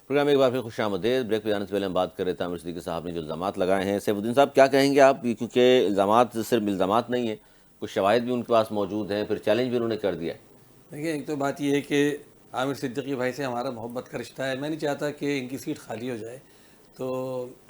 Programme में एक बार फिर खुशामदीद। ब्रेक पे जाने से पहले हम बात कर रहे थे आमिर सिद्दीकी साहब ने जो इल्ज़ामात लगाए हैं। सैफुद्दीन साहब क्या कहेंगे आप, क्योंकि इल्ज़ामात सिर्फ इल्ज़ामात नहीं है, कुछ शवाहिद भी उनके पास मौजूद हैं, फिर चैलेंज भी उन्होंने कर दिया है। देखिए, एक तो बात यह है कि आमिर सिद्दीकी भाई से हमारा मोहब्बत का रिश्ता है। मैं नहीं चाहता कि इनकी सीट खाली हो जाए। तो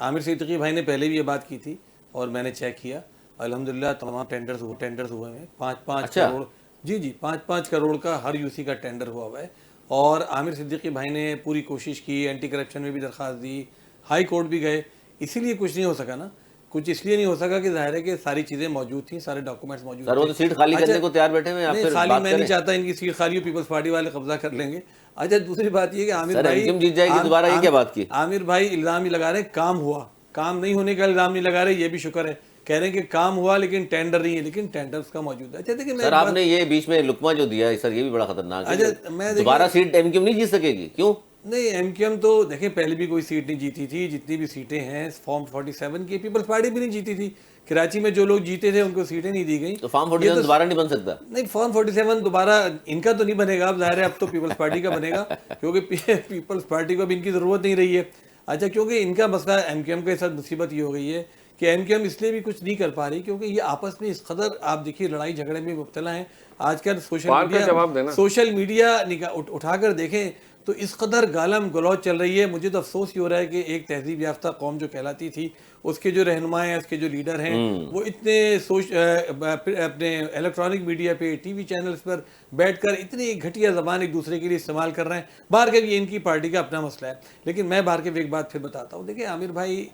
आमिर सिद्दीकी भाई ने पहले भी ये बात की थी और मैंने चेक किया, अल्हम्दुलिल्लाह तमाम टेंडर्स हुए हैं। 5-5 अच्छा। करोड़, जी 5-5 करोड़ का हर यूसी का टेंडर हुआ है। और आमिर सिद्दीकी भाई ने पूरी कोशिश की, एंटी करप्शन में भी दरख्वास्त दी, हाई कोर्ट भी गए। इसीलिए कुछ नहीं हो सका ना, कुछ इसलिए नहीं हो सका कि जाहिर है कि सारी चीज़ें मौजूद थी, सारे डॉक्यूमेंट्स मौजूद सर वो थे। तो सीट खाली करने को तैयार बैठे हुए हैं, आप नहीं, फिर खाली बात मैं नहीं करें। चाहता इनकी सीट खाली हो, पीपल्स पार्टी वाले कब्जा कर लेंगे। अच्छा, दूसरी बात ये कि आमिर सर भाई एमक्यूएम जीत जाएगी दोबारा, ये क्या बात की? आमिर भाई इल्ज़ाम ही लगा रहे हैं काम हुआ, काम नहीं होने का इल्ज़ाम नहीं लगा रहे, ये भी शुक्र है। कह रहे हैं कि काम हुआ लेकिन टेंडर नहीं है, लेकिन टेंडर उसका मौजूद है। अच्छा देखिए, सर आपने ये बीच में लुकमा जो दिया है सर, ये भी बड़ा खतरनाक है। अच्छा, मैं दोबारा सीट एमक्यूएम नहीं जीत सकेगी, क्यों? नहीं, एमक्यूएम तो देखिए पहले भी कोई सीट नहीं जीती थी। जितनी भी सीटें हैं फॉर्म 47 की, पीपल्स पार्टी भी नहीं जीती थी। कराची में जो लोग जीते थे उनको सीटें नहीं दी गई। तो फॉर्म 47 दोबारा नहीं बन सकता? नहीं, फॉर्म 47 दोबारा इनका तो नहीं बनेगा, अब जाहिर है अब तो पीपल्स पार्टी का बनेगा, क्योंकि पीपल्स पार्टी को अब इनकी ज़रूरत नहीं रही है। अच्छा, क्योंकि इनका मसला एमक्यूएम के साथ मुसीबत ये हो गई है कि एमक्यूएम इसलिए भी कुछ नहीं कर पा रही क्योंकि ये आपस में इस कदर, आप देखिए, लड़ाई झगड़े में मुब्तला है। आजकल सोशल मीडिया उठाकर देखें तो इस कदर गालम गलौज चल रही है। मुझे तो अफसोस ही हो रहा है कि एक तहजीब याफ्ता कौम जो कहलाती थी, उसके जो रहनुमा हैं, उसके जो लीडर हैं, वो इतने अपने इलेक्ट्रॉनिक मीडिया पे, टीवी चैनल्स पर बैठकर इतनी घटिया ज़बान एक दूसरे के लिए इस्तेमाल कर रहे हैं। बाहर के ये इनकी पार्टी का अपना मसला है। लेकिन मैं बाहर के एक बात फिर बताता हूँ। देखिए, आमिर भाई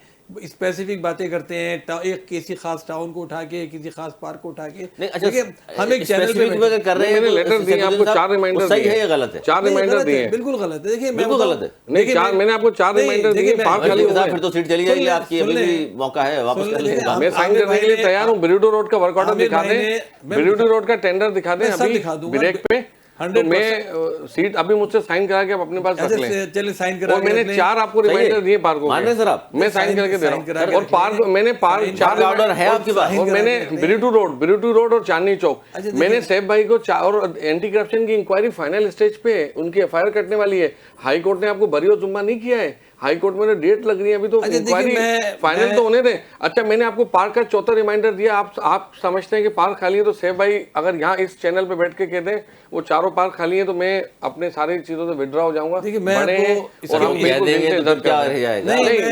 स्पेसिफिक बातें करते हैं, एक किसी खास टाउन को उठा के, किसी खास पार्क को उठा के। अच्छा, हम एक चैनल पे कर रहे हैं, लेटर दिए आपको, 4 रिमाइंडर सही है या गलत है? 4 रिमाइंडर दिए, बिल्कुल गलत है। देखिए, बिल्कुल गलत है। नहीं, मैंने आपको 4 रिमाइंडर दिए, पार्क खाली हो गए। फिर तो सीट चली जाएगी आपकी, अभी भी मौका है वापस कर लेंगे। मैं साइन करने के लिए तैयार हूँ। बिरूटो रोड का वर्क ऑर्डर दिखा दें, बिरूटो रोड का टेंडर दिखा दें अभी ब्रेक पे, तो मैं सीट अभी मुझसे साइन करा के आप अपने पास रख लें। चलिए साइन करा। और मैंने 4 आपको रिमाइंडर दिए पार्कों के, सर आप मैं साइन करके दे रहा हूँ। और पार्क मैंने 4 ऑर्डर है आपके पास। और मैंने बिरूटो रोड और चांदनी चौक, मैंने सैफ भाई को और एंटी करप्शन की इंक्वायरी फाइनल स्टेज पे, उनकी एफआईआर कटने वाली है। हाई कोर्ट ने आपको बरी और जुम्मा नहीं किया है, हाई कोर्ट में डेट लग रही है अभी, तो इंक्वायरी फाइनल तो होने दें। अच्छा, मैंने आपको पार्क का 4था रिमाइंडर दिया। आप समझते हैं कि पार्क खाली है, तो सैफ भाई अगर यहाँ इस चैनल पे बैठ के कह दें वो 4 पार्क खाली है, तो मैं अपने सारी चीजों से विड्रॉ हो जाऊंगा। देखिए, मैं आपको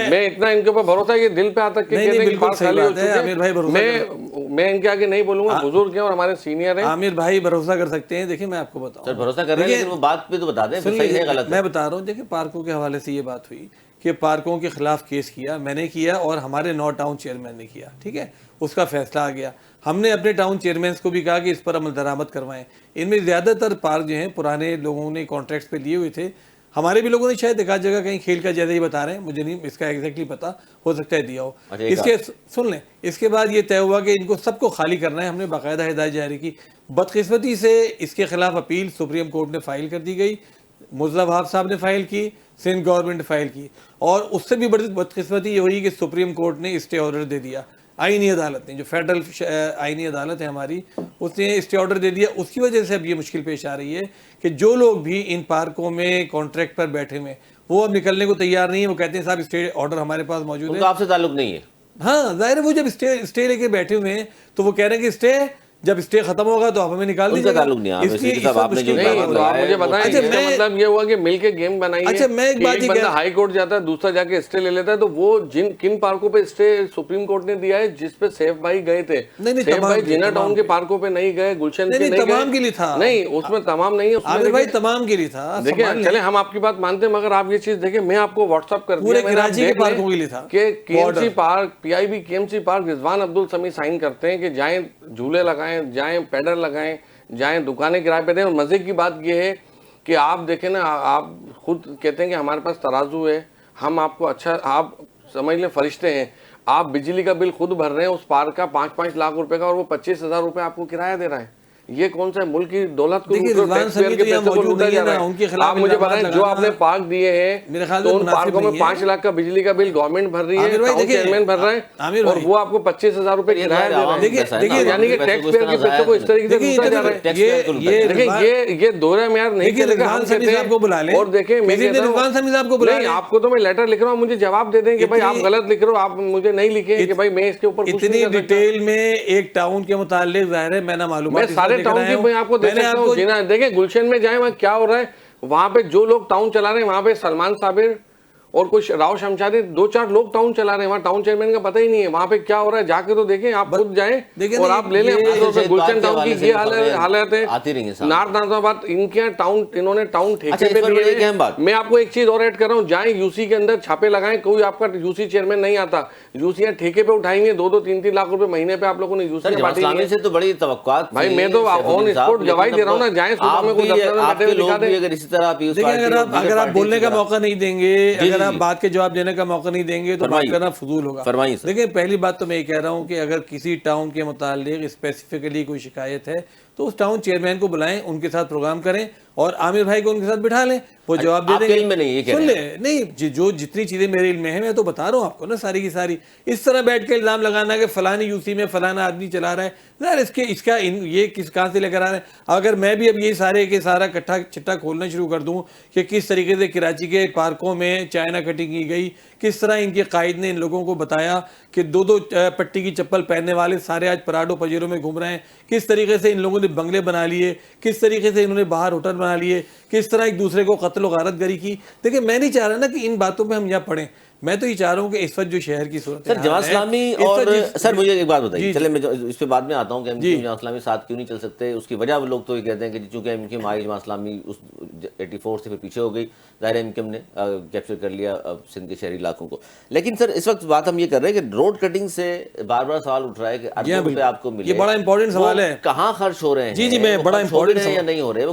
मैं इतना इनके ऊपर भरोसा है कि दिल पे आता कि पार्क खाली हो चुके हैं। मैं इनके आगे नहीं बोलूंगा, बुजुर्ग हैं और हमारे सीनियर हैं। आमिर भाई भरोसा कर सकते हैं। देखिए, मैं आपको बताऊं, सर भरोसा कर रहे हैं, लेकिन वो बात पे तो बता दें सही है गलत है। मैं बता रहा हूँ। देखिए, पार्कों के हवाले से ये बात हुई कि पार्कों के खिलाफ केस किया, मैंने किया और हमारे 9 टाउन चेयरमैन ने किया, ठीक है, उसका फैसला आ गया। हमने अपने टाउन चेयरमैन को भी कहा कि इस पर अमल दरामद करवाएं। इनमें ज़्यादातर पार्क जो हैं पुराने लोगों ने कॉन्ट्रैक्ट्स पे लिए हुए थे। हमारे भी लोगों ने शायद एक आध जगह कहीं खेल का जैसे ही बता रहे हैं, मुझे नहीं इसका एग्जैक्टली पता, हो सकता है दिया हो। इसके सुन लें, इसके बाद ये तय हुआ कि इनको सबको खाली करना है। हमने बाकायदा हिदायत जारी की। बदकिस्मती से इसके खिलाफ अपील सुप्रीम कोर्ट में फाइल कर दी गई, मुज़्ज़फ़र वहाब साहब ने फाइल की, सिंध गवर्नमेंट फाइल की, और उससे भी बड़ी बदकिस्मती ये हुई कि सुप्रीम कोर्ट ने स्टे ऑर्डर दे दिया। आईनी अदालत ने, जो फेडरल आईनी अदालत है हमारी, उसने स्टे ऑर्डर दे दिया। उसकी वजह से अब ये मुश्किल पेश आ रही है कि जो लोग भी इन पार्कों में कॉन्ट्रैक्ट पर बैठे हुए वो अब निकलने को तैयार नहीं है। वो कहते हैं साहब स्टे ऑर्डर हमारे पास मौजूद है, आपसे ताल्लुक नहीं है। हाँ, जाहिर है, वो जब स्टे लेके बैठे हुए हैं तो वो कह रहे हैं कि स्टे जब स्टे खत्म होगा तो आप हमें निकाल दीजिएगा। ताल्लुक नहीं है। मुझे बताएं, इसका मतलब ये हुआ कि मिलके गेम बनाई है। अच्छा, मैं एक बात ही बंदा हाई कोर्ट जाता है, दूसरा जाके स्टे ले लेता है, तो वो किन पार्कों पे स्टे सुप्रीम कोर्ट ने दिया है जिस पे सैफ भाई गए थे? सैफ भाई जिना टाउन के पार्कों पे नहीं गए, गुलशन पे नहीं गए, तमाम के लिए था। नहीं, उसमें तमाम नहीं है, आमिर भाई तमाम के लिए था। देखिए, चले हम आपकी बात मानते हैं, मगर आप ये चीज देखिए, मैं आपको व्हाट्सएप कर पूरे कराची के पार्कों के लिए था कि KMC park, PIB KMC park, Rizwan Abdul समी साइन करते हैं कि जाएं झूले लगाएं, जाएं पैडल लगाएं, जाएं दुकानें किराए पे दें। और मजे की बात यह है कि आप देखें ना, आप खुद कहते हैं कि हमारे पास तराजू है, हम आपको अच्छा, आप समझ लें फरिश्ते हैं। आप बिजली का बिल खुद भर रहे हैं उस पार्क का 5-5 लाख रुपए का, और वो 25,000 रुपए आपको किराया दे रहा है। ये कौन सा मुल्क की दौलत को देखिए, रिजवान समीर तो यहाँ मौजूद नहीं है ना, उनके खिलाफ आप मुझे बताएं, जो आपने पार्क दिए मेरे हैं ख्याल तो से उन मुनासिब पार्कों में नहीं है। 5 लाख का बिजली का बिल गवर्नमेंट भर रही है, आमिर भाई टाउन देखिए, चेयरमैन भर रहा आमिर है, और भाई, वो आपको 25,000 रुपए किराया दे रहा है। देखिए, यानी कि टैक्स पेयर के पैसे को इस तरीके से लूटा जा रहा है। देखिए, ये दोहरा म्यार नहीं चलेगा। हम कहते हैं, और देखिए मैं कहता हूं, नहीं, आपको तो मैं लेटर लिख रहा हूं, मुझे जवाब दे दें कि भाई आप गलत लिख रहे हो, आप मुझे नहीं लिखे कि भाई मैं इसके ऊपर कुछ नहीं कर सकता। डिटेल में एक टाउन के मुतालिक जाहिर है मैं ना मालूम, मैं सारे टाउन की मैं आपको दे सकता हूँ। जीना देखिए, गुलशन में जाए वहाँ क्या हो रहा है, वहां पे जो लोग टाउन चला रहे हैं, वहां पे सलमान साबिर और कुछ राव शमशादी 2-4 लोग टाउन चला रहे हैं, वहाँ टाउन चेयरमैन का पता ही नहीं है वहाँ पे क्या हो रहा है। जाके तो देखें, आप खुद जाएं और आप ले लें। गुलशन टाउन की ये हालत है, नॉर्थ नाज़िमाबाद इनके यहाँ टाउन, इन्होंने टाउन ठेके पे दिए। मैं आपको एक चीज और ऐड कर रहा हूँ, जाएं यूसी के अंदर छापे लगाएं, कोई आपका यूसी चेयरमैन नहीं आता, यूसी यहाँ ठेके पे उठाएंगे 2-2, 3-3 लाख रुपए महीने पे आप लोगों ने यूसी से तो बड़ी तवक्कुआत भाई, मैं तो ऑन स्पॉट गवाही दे रहा हूँ ना, जाए सुबह में कोई दफ्तर में दिखा दें। अगर इसी तरह अगर आप बोलने का मौका नहीं देंगे, अगर आप बात के जवाब देने का मौका नहीं देंगे तो बात करना फजूल होगा। देखिए, पहली बात तो मैं ये कह रहा हूँ कि अगर किसी टाउन के मुतालिक स्पेसिफिकली कोई शिकायत है तो उस टाउन चेयरमैन को बुलाएं, उनके साथ प्रोग्राम करें और आमिर भाई को उनके साथ बिठा लें, वो जवाब दे देंगे। इल्म में नहीं, सुन ले, नहीं, जो जितनी चीजें मेरे इल्म में है मैं तो बता रहा हूँ आपको ना, सारी की सारी। इस तरह बैठ के इल्जाम लगाना कि फलानी यूसी में फलाना आदमी चला रहा है, यार ये किस कहाँ से लेकर आ रहे हैं। अगर मैं भी अब ये सारे के सारा कट्ठा चिट्ठा खोलना शुरू कर दूं कि किस तरीके से कराची के पार्कों में चाइना कटिंग की गई, किस तरह इनके कायद ने इन लोगों को बताया कि 2-2 पट्टी की चप्पल पहनने वाले सारे आज पराडो पजेरों में घूम रहे हैं, किस तरीके से इन लोगों ने बंगले बना लिए, किस तरीके से इन्होंने बाहर होटल बना लिए, किस तरह एक दूसरे को कत्ल व गारत गरी की। देखिए, मैं नहीं चाह रहा ना कि इन बातों पे हम यहाँ पढ़ें, मैं तो ये चाह रहा हूँ कि इस वक्त जो शहर की सूरत सर, जमात इस्लामी और सर मुझे एक बात बताइए, चले मैं इस पे बाद में आता हूँ कि जमात इस्लामी साथ क्यों नहीं चल सकते। उसकी वजह लोग तो ये कहते हैं कि चूंकि एमक्यूएम आई, जमात इस्लामी उस 84 से फिर पीछे हो गई, ज़ाहिर एमक्यूएम ने कैप्चर कर लिया सिंध के शहरी इलाकों को। लेकिन सर, इस वक्त बात हम ये कर रहे हैं कि रोड कटिंग से बार बार सवाल उठ रहा है कि अरबों रुपए आपको मिले, ये बड़ा इंपॉर्टेंट सवाल है, कहाँ खर्च हो रहे हैं। जी मैं बड़ा इंपॉर्टेंट या नहीं हो रहे,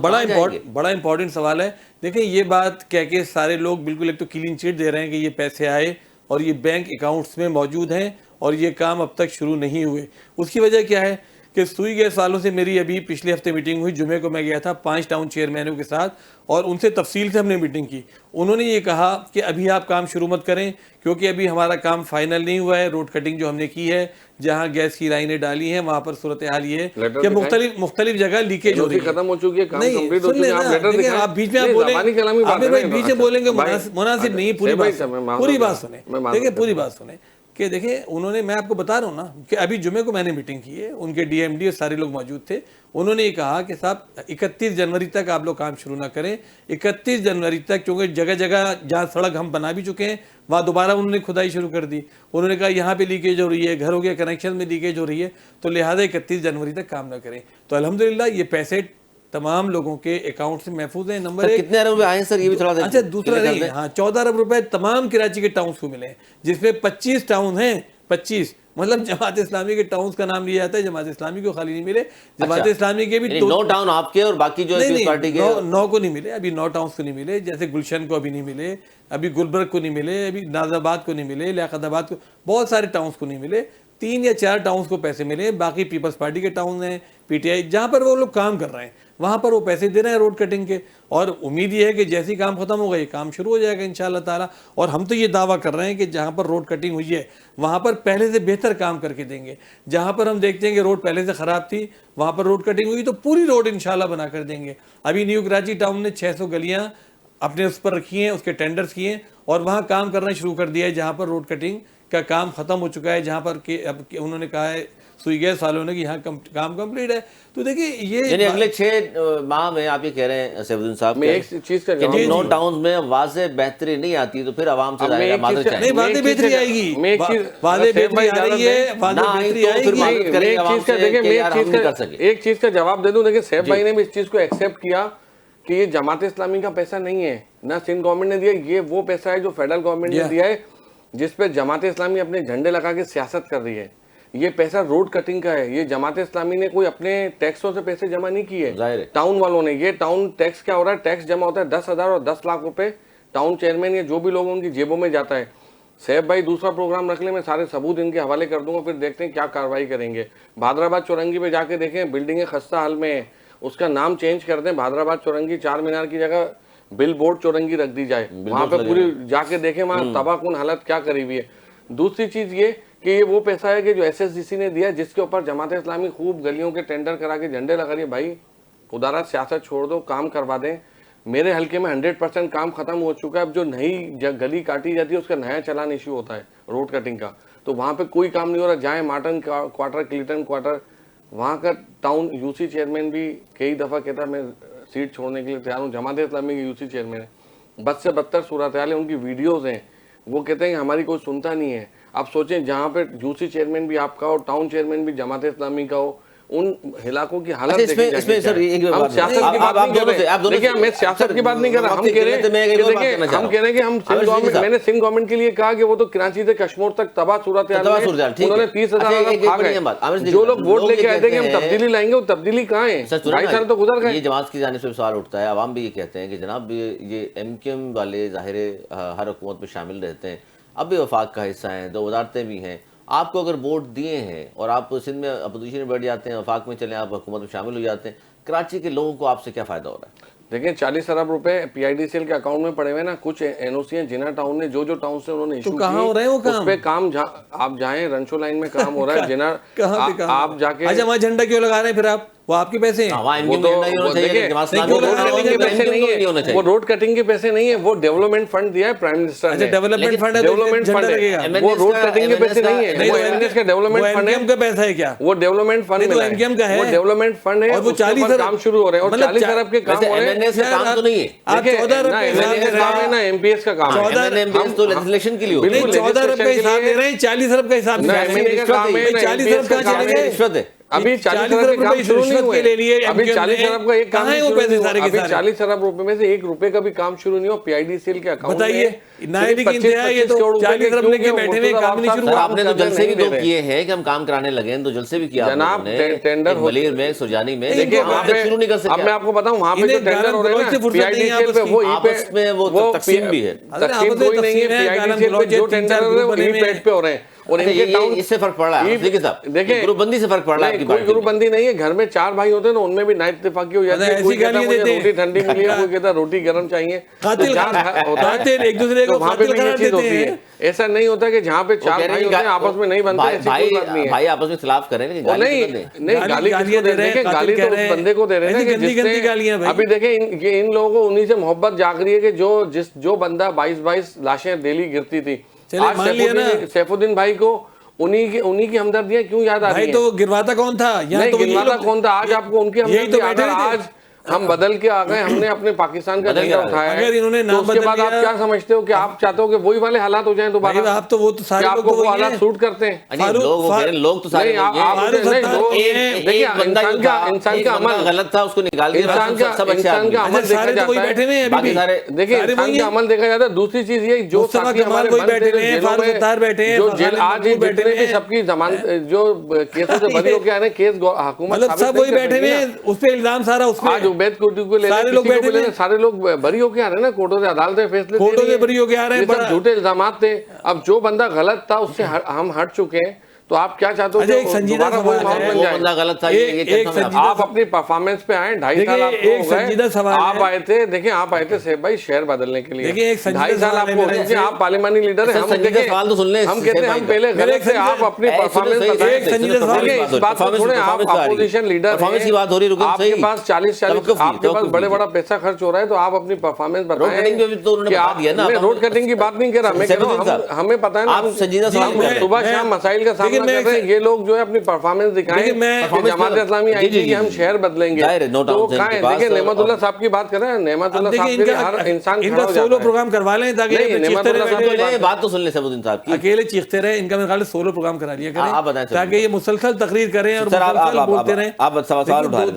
बड़ा इंपॉर्टेंट सवाल है। देखिए, ये बात कह के सारे लोग बिल्कुल एक तो क्लीन चिट दे रहे हैं कि ये पैसे आए और ये बैंक अकाउंट्स में मौजूद हैं और ये काम अब तक शुरू नहीं हुए। उसकी वजह क्या है कि सुई गए सालों से मेरी अभी पिछले हफ्ते मीटिंग हुई, जुमे को मैं गया था 5 टाउन चेयरमैनों के साथ और उनसे तफसील से हमने मीटिंग की। उन्होंने ये कहा कि अभी आप काम शुरू मत करें क्योंकि अभी हमारा काम फाइनल नहीं हुआ है। रोड कटिंग जो हमने की है, जहाँ गैस की लाइनें डाली हैं, वहाँ पर सूरत हाल ये है कि मुख्तलिफ जगह लीकेज हो रही है, खत्म हो चुकी है, नहीं सुन लेना, आप बीच में आप बोलेंगे मुनासिब नहीं। पूरी बात सुने, देखिए पूरी बात सुने कि देखिए, उन्होंने, मैं आपको बता रहा हूँ ना कि अभी जुमे को मैंने मीटिंग की है, उनके डीएमडी और सारे लोग मौजूद थे। उन्होंने ये कहा कि साहब 31 जनवरी तक आप लोग काम शुरू ना करें, 31 जनवरी तक, क्योंकि जगह जगह जहाँ सड़क हम बना भी चुके हैं वहाँ दोबारा उन्होंने खुदाई शुरू कर दी। उन्होंने कहा यहाँ पे लीकेज हो रही है, घरों के कनेक्शन में लीकेज हो रही है, तो लिहाजा 31 जनवरी तक काम ना करें। तो अल्हम्दुलिल्लाह ये पैसे तमाम लोगों के अकाउंट से महफूज है। नंबर एक, कितने अरब रुपए आए सर, ये भी थोड़ा अच्छा दूसरा नहीं, हाँ 14 अरब रुपए तमाम कराची के टाउन्स को मिले हैं, जिसमें 25 टाउन हैं, 25 मतलब जमात इस्लामी के टाउन्स का नाम लिया जाता है, जमात इस्लामी को खाली नहीं मिले, जमात इस्लामी के भी 9 टाउन आपके और बाकी जो पार्टी के 9 को नहीं मिले, अभी 9 टाउन्स को नहीं मिले, जैसे गुलशन को अभी नहीं मिले, अभी गुलबर्ग को नहीं मिले, अभी नाज़ाबाद को नहीं मिले, लियाकताबाद को, बहुत सारे टाउन्स को नहीं मिले। 3 या 4 टाउन्स को पैसे मिले, बाकी पीपल्स पार्टी के टाउन हैं, पीटीआई, जहाँ पर वो लोग काम कर रहे हैं वहाँ पर वो पैसे दे रहे हैं रोड कटिंग के। और उम्मीद ये है कि जैसे ही काम खत्म होगा ये काम शुरू हो जाएगा इंशाअल्लाह ताला। और हम तो ये दावा कर रहे हैं कि जहाँ पर रोड कटिंग हुई है वहाँ पर पहले से बेहतर काम करके देंगे। जहाँ पर हम देखते हैं कि रोड पहले से ख़राब थी, वहाँ पर रोड कटिंग हुई तो पूरी रोड इंशाअल्लाह बना कर देंगे। अभी न्यू कराची टाउन ने 600 गलियाँ अपने उस पर रखी हैं, उसके टेंडर्स किए हैं और वहाँ काम करना शुरू कर दिया है, जहाँ पर रोड कटिंग का काम खत्म हो चुका है, जहाँ पर अब उन्होंने कहा है सुई गए सालों ने कि यहाँ काम कंप्लीट है। तो देखिए, ये अगले 6 माह में आप ये कह रहे हैं सैफुद्दीन साहब, मैं एक चीज का 9 टाउन में वाज़े बेहतरी नहीं आती तो फिर आवाम से नहीं, वाज़े बेहतरी आएगी, वाज़े बेहतरी आ रही है, एक चीज का जवाब दे दूं। देखिए, सैफ भाई ने भी इस चीज को एक्सेप्ट किया कि ये जमात इस्लामी का पैसा नहीं है, ना सिंध गवर्नमेंट ने दिया, ये वो पैसा है जो फेडरल गवर्नमेंट ने दिया है, जिसपे जमात इस्लामी अपने झंडे लगा के सियासत कर रही है। ये पैसा रोड कटिंग का है, ये जमात इस्लामी ने कोई अपने टैक्सों से पैसे जमा नहीं किए, टाउन वालों ने। ये टाउन टैक्स क्या हो रहा है, टैक्स जमा होता है 10,000 और 10 लाख रुपए टाउन चेयरमैन या जो भी लोग उनकी जेबों में जाता है। सैफ भाई दूसरा प्रोग्राम रख ले, मैं सारे सबूत इनके हवाले कर दूंगा, फिर देखते हैं क्या कार्रवाई करेंगे। भादराबाद चौरंगी पे जाके देखें, बिल्डिंगें खस्ता हाल में है, उसका नाम चेंज कर दें, भादराबाद चौरंगी, चार मीनार की जगह बिल बोर्ड चौरंगी रख दी जाए, वहां पे पूरी जाके देखें वहां तबाहकुन हालत क्या करी हुई है। दूसरी चीज ये कि ये वो पैसा है कि जो SSDC ने दिया, जिसके ऊपर जमात इस्लामी खूब गलियों के टेंडर करा के झंडे लगा रही है। भाई खुदारा सियासत छोड़ दो, काम करवा दें। मेरे हल्के में 100% काम खत्म हो चुका है। अब जो नई गली काटी जाती है उसका नया चलान इश्यू होता है रोड कटिंग का, तो वहाँ पे कोई काम नहीं हो रहा। जाए मार्टन क्वार्टर, क्लिटन क्वार्टर, वहाँ का टाउन UC चेयरमैन भी कई दफ़ा कहता है मैं सीट छोड़ने के लिए तैयार हूँ। जमात इस्लामी के UC चेयरमैन है, बद से बदतर सूरत हाल है, उनकी वीडियोज़ हैं, वो कहते हैं कि हमारी कोई सुनता नहीं है। आप सोचें जहाँ पे UC चेयरमैन भी आपका हो, टाउन चेयरमैन भी जमात इस्लामी का हो, उन इलाकों की हालत इसमें सर हम सियासत की बात नहीं कर रहे। देखिए मैं सियासत की बात नहीं कर रहा, हम कह रहे हैं कि हम सिंध गवर्नमेंट, मैंने सिंध गवर्नमेंट के लिए कहा कि वो तो कराची से कश्मीर तक तबाह सूरत है, उन्होंने 30,000 खा गए। जो लोग वोट लेके आए थे कि हम तब्दीली लाएंगे, वो तब्दीली कहाँ है? 2.5 साल तो गुजर गए। ये जमात की जानिब से सवाल उठता है, आवाम भी ये कहते हैं कि जनाब ये MQM वाले ज़ाहिर हर हुकूमत में शामिल रहते हैं, अब भी वफाक का हिस्सा हैं, 2 वजारतें भी हैं। आपको अगर वोट दिए हैं और आप सिंध में अपोजिशन में बैठ जाते हैं, वफाक में चले, आप हुकूमत में शामिल हो जाते हैं, कराची के लोगों को आपसे क्या फ़ायदा हो रहा है? देखिए 40 अरब रुपए PIDCL के अकाउंट में पड़े हुए ना। कुछ NOC हैं जिना टाउन ने, जो टाउन से उन्होंने इशू कहाँ हो रहे हैं वो काम? उस पे काम आप जाएं, रंशो लाइन में काम हो रहा है जिना, आप जाके। अच्छा वहाँ झंडा क्यों लगा रहे हैं फिर आप? वो आपके पैसे हैं, वो रोड कटिंग के पैसे नहीं है, वो डेवलपमेंट फंड दिया है प्राइम मिनिस्टर ने। डेवलपमेंट फंड है, डेवलपमेंट फंड है, वो रोड कटिंग के पैसे नहीं है, वो MNS का डेवलपमेंट फंड है। का पैसा है क्या? वो डेवलपमेंट फंड है, MQM का है, वो डेवलपमेंट फंड है, और वो 40 अरब काम शुरू हो रहे हैं, और 40 अरब के काम हो रहे हैं। MNS का काम तो नहीं है, आप 14 अरब MNS काम है ना, MPS का काम है। MNS तो लेजिस्लेशन के लिए होता है। 14 अरब का हिसाब ले रहे हैं, 40 अरब का हिसाब 40 अरब का चले गए। रिश्वत है। अभी 40 अरब के काम शुरू नहीं हुए, अभी 40 अरब का एक काम है, वो पैसे सारे के अभी सारे 40 अरब रुपए में से 1 रुपए का भी काम शुरू नहीं हुआ। PIDCL के अकाउंट में बताइए, नायब की इंतहा ये तो 40 अरब लेके बैठे हुए, काम नहीं शुरू हुआ। आपने तो जलसे भी 2 किए हैं कि हम काम कराने लगे हैं, तो जलसे भी किया जनाब, टेंडर मलीर में, सुरजानी में, देखिए वहाँ पे शुरू नहीं कर सकते। अब मैं आपको बताऊं, वहाँ पे जो टेंडर हो रहे हैं ना PIDCL पे, वो आपस में वो तकसीम भी है, तकसीम कोई नहीं है। PIDCL पे जो टेंडर हो रहे हैं वो ई-पेड पे हो रहे हैं, और इनके टाउन इससे फर्क पड़ रहा है। देखिए ग्रुपबंदी से फर्क पड़ रहा है। कोई ग्रुपबंदी नहीं है, घर में 4 भाई होते हैं ना, उनमें भी नाइट इत्तेफाकी हो जाती है। कोई कहता है मुझे रोटी ठंडी मिली है, कोई कहता है रोटी गर्म चाहिए, एक दूसरे को वहाँ पे भी ये चीज होती है। ऐसा नहीं होता कि जहाँ पे 4 भाई होते हैं आपस में नहीं बनते, ऐसी कोई बात नहीं है। भाई आपस में खिलाफ कर रहे हैं, नहीं गाली किसको दे रहे हैं? गाली तो उस बंदे को दे रहे हैं जिसने, अभी देखें इन लोगों को उन्हीं से मोहब्बत जाग रही है कि जो बंदा 22 लाशें डेली गिरती थी, आज सैफुद्दीन भाई को उन्हीं की हमदर्दियां क्यों याद आ रही हैं? तो गिरवाता कौन था? गिरवाता कौन था? आज आपको उनकी हमदर्दी, आज हम बदल के आ गए, हमने अपने पाकिस्तान का झंडा उठाया है, अगर इन्होंने तो उसके बाद आप क्या समझते हो कि आप चाहते हो कि वही वाले हालात हो जाएं दोबारा? आप तो वो तो सारे आपको वो हालात सूट करते हैं? लोग तो सारे देखिए इंसान का अमल गलत था, उसको निकाल के इंसान का अमल देखा जाता है। देखिए इंसान का अमल देखा जाता है। दूसरी चीज ये, जो साथी हमारे जो जेल आज जितने भी सबकी जमानत जो केसों से बरी होकर आने, केस हुकूमत सब वही बैठे हुए, उस पे इल्जाम सारा उस पे, उबैद कोटी को ले सारे लोग बरी होके आ रहे हैं ना, कोर्टों से अदालतें फैसले, कोर्टों से बरी होके आ रहे हैं। सब झूठे इल्जामात थे। अब जो बंदा गलत था उससे हम हट चुके हैं, तो आप क्या चाहते हो? एक संजीदा सवाल है, गलत था, आप अपनी परफॉर्मेंस पे आए, 2.5 साल आपको आप आए थे। देखिए आप आए थे सैफ भाई शहर बदलने के लिए, 2.5 साल आपको हो गए, आप पार्लियामानी लीडर है। हम कहते हैं हम पहले गलत थे, आप अपनी परफॉर्मेंस बताइए। इस बात को छोड़े, आप अपोजिशन लीडर की बात हो रही है, आपके पास 40 आपके पास बड़ा पैसा खर्च हो रहा है, तो आप अपनी परफॉर्मेंस बताएं। रोड कटिंग की बात नहीं कर रहा मैं, कह रहा हूँ हमें पता है ना, सुबह शाम मसाइल का सामना कर रहे हैं ये लोग, जो है अपनी परफॉर्मेंस दिखाएं। जमात इस्लामी आई थी कि हम शहर बदलेंगे, तो कहाँ है? देखिए नेमतुल्लाह साहब की बात कर रहे हैं, नेमतुल्लाह साहब के लिए हर इंसान इनका सोलो प्रोग्राम करवा लें, ताकि बात तो सुन ले सबुद्दीन साहब की, अकेले चीखते रहे, इनका मेरे ख्याल से सोलो प्रोग्राम करा लिया करें, ताकि ये मुसलसल तकरीर करें और मुसलसल बोलते रहें।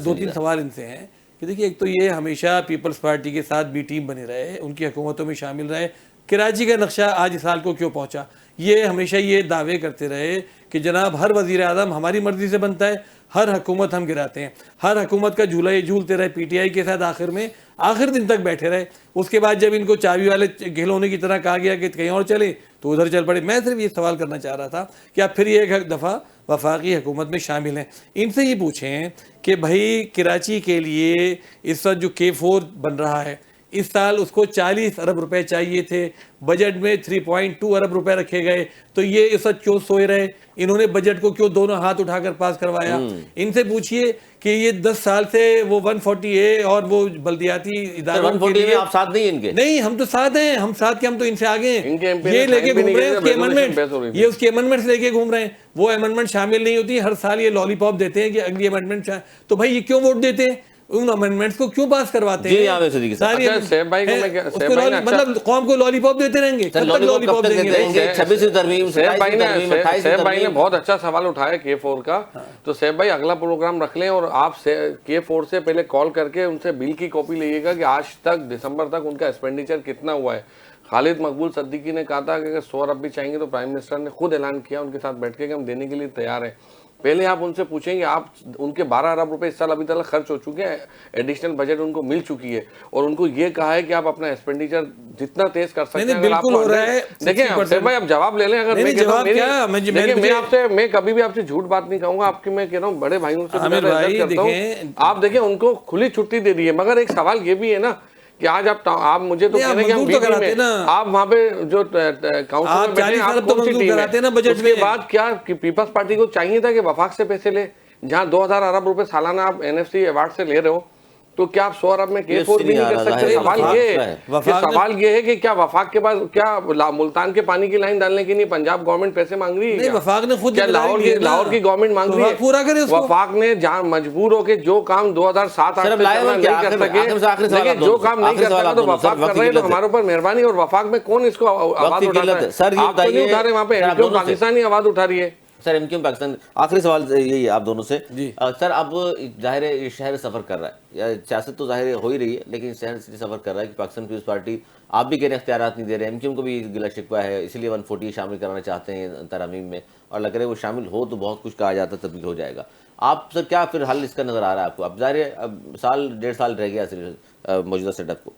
2-3 सवाल इनसे हैं कि देखिए, एक तो ये हमेशा पीपल्स पार्टी के साथ बी टीम बने रहे, उनकी हुकूमतों में शामिल रहे। कराची का नक्शा आज इस साल को क्यों पहुंचा? ये हमेशा ये दावे करते रहे कि जनाब हर वज़ीर आज़म हमारी मर्ज़ी से बनता है, हर हुकूमत हम गिराते हैं, हर हुकूमत का झूला ये झूलते रहे PTI के साथ। आखिर में आखिर दिन तक बैठे रहे। उसके बाद जब इनको चाबी वाले खिलौने की तरह कहा गया कि कहीं और चले तो उधर चल पड़े। मैं सिर्फ ये सवाल करना चाह रहा था कि आप फिर ये एक दफ़ा वफाकी हुकूमत में शामिल हैं, इनसे ये पूछें कि भाई कराची के लिए इस वक्त जो K4 बन रहा है, इस साल उसको 40 अरब रुपए चाहिए थे, बजट में 3.2 अरब रुपए रखे गए, तो ये इस वक्त क्यों सोए रहे? इन्होंने बजट को क्यों दोनों हाथ उठाकर पास करवाया? इनसे पूछिए कि ये 10 साल से वो 140A और वो बल्दियाती इदारों के लिए आप साथ नहीं इनके? नहीं, हम तो साथ हैं, हम साथ के, हम तो इनसे आगे हैं। MP ये ने लेके भी घूम नहीं रहे हैं किया, उसके resolution अमेंडमेंट, pass हो रही थी। ये उसके अमेंडमेंट्स लेके घूम रहे हैं। वो अमेंडमेंट शामिल नहीं होती, हर साल ये लॉलीपॉप देते हैं कि अगली अमेंडमेंट। तो भाई ये क्यों वोट देते हैं? उन अमेंडमेंट्स को क्यों पास करवाते हैं? सारी सैफ भाई को मैं उसको मतलब कौम को लॉलीपॉप देते रहेंगे, कब तक लॉलीपॉप देंगे? 26वीं तरमीम, सैफ भाई ने बहुत अच्छा सवाल उठाया K4 का। तो सैफ भाई अगला प्रोग्राम रख लें और आप K4 से पहले कॉल करके उनसे बिल की कॉपी लीजिएगा कि आज तक दिसंबर तक उनका एक्सपेंडिचर कितना हुआ है। खालिद मकबूल सिद्दीकी ने कहा था कि अगर 100 अरब भी चाहेंगे तो प्राइम मिनिस्टर ने खुद ऐलान किया उनके साथ बैठ के कि हम देने के लिए तैयार हैं। पहले आप उनसे पूछेंगे, आप उनके 12 अरब रुपए इस साल अभी तक खर्च हो चुके हैं, एडिशनल बजट उनको मिल चुकी है और उनको ये कहा है कि आप अपना एक्सपेंडिचर जितना तेज कर सकते हैं। बिल्कुल हो रहा है। देखिए भाई, आप जवाब ले लें। अगर मैं कहता हूं, मैं कभी भी आपसे झूठ बात नहीं कहूंगा, आपकी मैं कह रहा हूँ बड़े भाइयों से करता हूँ। आप देखिए उनको खुली छुट्टी दे दी है, मगर एक सवाल ये भी है ना कि आज आप मुझे तो कह रहे हैं कि हम बीबी में आप वहां पे जो काउंसिल में बैठे आप कौन सी टीम है? उसके बाद क्या कि पीपल्स पार्टी को चाहिए था कि वफाक से पैसे ले, जहां 2000 अरब रुपए सालाना आप NFC अवार्ड से ले रहे हो, तो क्या आप 100 अरब में K4 भी नहीं कर सकते? सवाल ये है कि क्या वफाक के पास क्या मुल्तान के पानी की लाइन डालने के लिए पंजाब गवर्नमेंट पैसे मांग रही है? वफाक ने खुद, क्या लाहौर की गवर्नमेंट मांग रही है? पूरा करे उसको। वफाक ने जहाँ मजबूर होकर जो काम 2007-8 नहीं कर सके, जो काम नहीं कर सका तो वफाक कर रहे हैं, तो हमारे ऊपर मेहरबानी। और वफाक में कौन इसको आवाज उठा रहा है? आप तो नहीं उठा रहे, वहाँ पे पाकिस्तानी आवाज उठा रही है। सर MQM पाकिस्तान, आखिरी सवाल यही है आप दोनों से। सर अब जाहिर है ये शहर सफर कर रहा है, या सियासत तो जाहिर हो ही रही है, लेकिन शहर सफर कर रहा है कि पाकिस्तान पीपल्स पार्टी, आप भी कह रहे हैं इख्तियारात नहीं दे रहे, MQM को भी गिला शिकवा है, इसलिए 140 शामिल कराना चाहते हैं तरमीम में, और लग रहा है वो शामिल हो तो बहुत कुछ कहा जाता तब्दील हो जाएगा। आप सर क्या फिर हल इसका नजर आ रहा है आपको? अब जाहिर है अब साल 1.5 साल रह गया सिर्फ मौजूदा सेटअप को।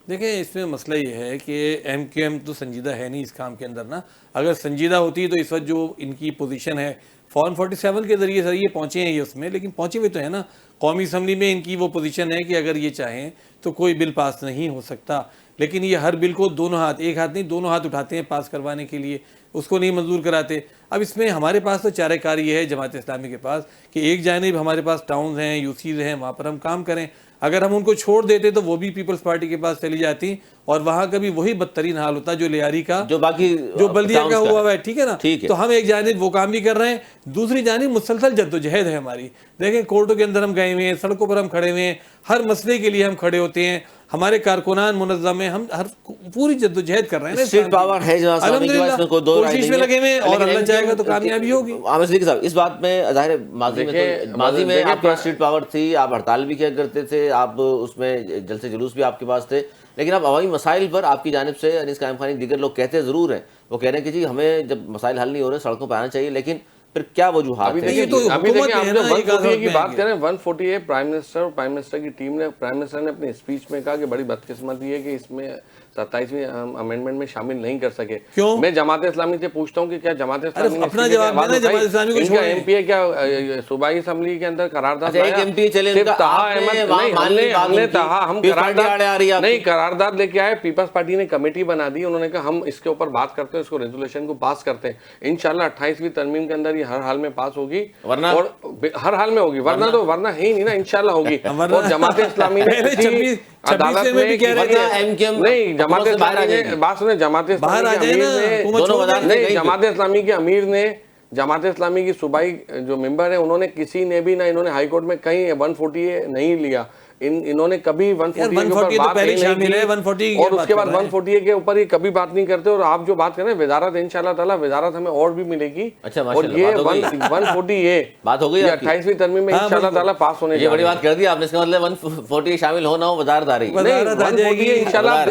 देखिए, इसमें मसला ये है कि MQM तो संजीदा है नहीं इस काम के अंदर ना। अगर संजीदा होती तो इस वक्त जो इनकी पोजीशन है फॉर्म 47 के जरिए सर ये पहुँचे हैं, ये उसमें, लेकिन पहुँचे हुए तो है ना। कौमी असम्बली में इनकी वो पोजीशन है कि अगर ये चाहें तो कोई बिल पास नहीं हो सकता, लेकिन ये हर बिल को दोनों हाथ, एक हाथ नहीं दोनों हाथ उठाते हैं पास करवाने के लिए, उसको नहीं मंजूर कराते। अब इसमें हमारे पास तो चारेकार ये है जमात इस्लामी के पास कि एक जानिब हमारे पास टाउन्स हैं, यूसीज हैं, वहाँ पर हम काम करें। अगर हम उनको छोड़ देते तो वो भी पीपल्स पार्टी के पास चली जाती और वहां का भी वही बदतरीन हाल होता जो लियारी का, जो बाकी जो बल्दिया का हुआ है। ठीक है ना? तो हम एक जानिब वो काम भी कर रहे हैं, दूसरी जानिब मुसलसल जद्दोजहद है हमारी। देखें, कोर्टों के अंदर हम गए हुए हैं, सड़कों पर हम खड़े हुए हैं, हर मसले के लिए हम खड़े होते हैं, हमारे कारकुनान मुनज़्ज़म है, हम हर पूरी जद्दोजहद कर रहे हैं। स्ट्रीट पावर है अल्हम्दुलिल्लाह, कोशिश में लगे हुए और अल्लाह चाहेगा तो कामयाबी होगी। आमिर सिद्दीकी साहब, इस बात में ज़ाहिर है माजी में आपके स्ट्रीट पावर थी, आप हड़ताल भी किया करते थे, आप उसमें जलसे जुलूस भी आपके पास थे, लेकिन अब अवामी मसाइल पर आपकी जानिब से अनीस कायम खानी दीगर लोग कहते ज़रूर हैं, वो कह रहे हैं कि जी हमें जब मसाइल हल नहीं हो रहे सड़कों पर आना चाहिए, लेकिन फिर क्या वजूहात है? अभी देखिए आप जो 140 की बात करें, 140 प्राइम मिनिस्टर की टीम ने, प्राइम मिनिस्टर ने अपनी स्पीच में कहा कि बड़ी बदकिस्मती है कि इसमें 27वीं अमेंडमेंट में शामिल नहीं कर सके। क्यों? मैं जमात इस्लामी से पूछता हूँ कि क्या जमात इस्लामी ने अपना जवाब देना, जमात इस्लामी को छोड़िए। MP है क्या सूबाई असेंबली के अंदर करारदाद लाया? एक MP चले उनका नहीं, करारदाद लेके आए, पीपल्स पार्टी ने कमेटी बना दी, उन्होंने कहा हम इसके ऊपर बात करते हैं, इसको रेजोल्यूशन को पास करते हैं, इंशाल्लाह 28वीं तरमीम के अंदर ये हर हाल में पास होगी, वरना और हर हाल में होगी, वरना तो वरना है ही नहीं ना, इंशाल्लाह होगी। और जमात इस्लामी ने अदालत में नहीं, जमात इस्लामी ने बात सुने, जमात इस्लामी के अमीर ने, जमात इस्लामी की सूबाई जो मेंबर है, उन्होंने किसी ने भी ना, इन्होंने हाई कोर्ट में कहीं 140 नहीं लिया, इन्होंने कभी 140 के ऊपर बात नहीं की, और उसके बाद 140 के ऊपर ही कभी बात नहीं करते। और आप जो बात करें वजारत, इंशाल्लाह ताला वजारत हमें और भी मिलेगी। अच्छा, और ये 140 बात हो गई, 28वीं तरमीम में इंशाल्लाह ताला पास होने ये बड़ी बात कर दी आपने, इसका मतलब 140 शामिल होना हो वजारत आ रही है, इंशाल्लाह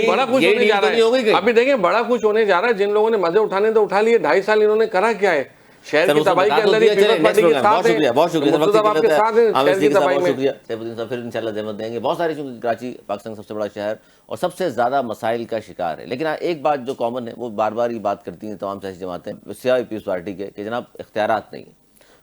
बड़ा कुछ होने जा रहा है। अभी देखें बड़ा कुछ होने जा रहा है, जिन लोगों ने मजे उठाने तो उठा लिए, 2.5 साल इन्होंने करा क्या है? शहर सर, की उसको तबाही के बता तो अंदर ही दिया, चलिए, पीपल्स पार्टी next के program, साथ बहुत शुक्रिया, बहुत शुक्रिया, मुर्तजा वक्त की आपके किल्लत साथ है है, आमिर शहर की सिद्दीकी साहब, तबाही बहुत में। शुक्रिया, सैफुद्दीन साहब, फिर इंशाल्लाह ज़हमत देंगे। बहुत सारी चूंकि कराची पाकिस्तान का सबसे बड़ा शहर और सबसे ज़्यादा मसाइल का शिकार है, लेकिन एक बात जो कॉमन है वो बार बार ये बात करती हैं तमाम सियासी जमातें सियाह पीपल्स पार्टी के कि जनाब इख्तियारात नहीं है,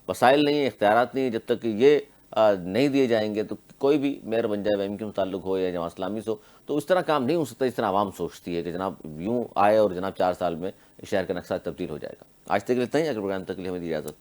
वसाइल नहीं है, इख्तियारात नहीं है। जब तक कि ये नहीं दिए जाएंगे तो कोई भी मेयर बन जाए, वहीम के मुताल्लिक हो या जमात इस्लामी से हो, तो उस तरह काम नहीं हो सकता जिस तरह आवाम सोचती है कि जनाब यूँ आए और जनाब 4 साल में शहर का नक्शा तब्दील हो जाएगा। आज तक के लिए इतना ही, अगर प्रोग्राम तक के लिए हमें दी इजाज़त।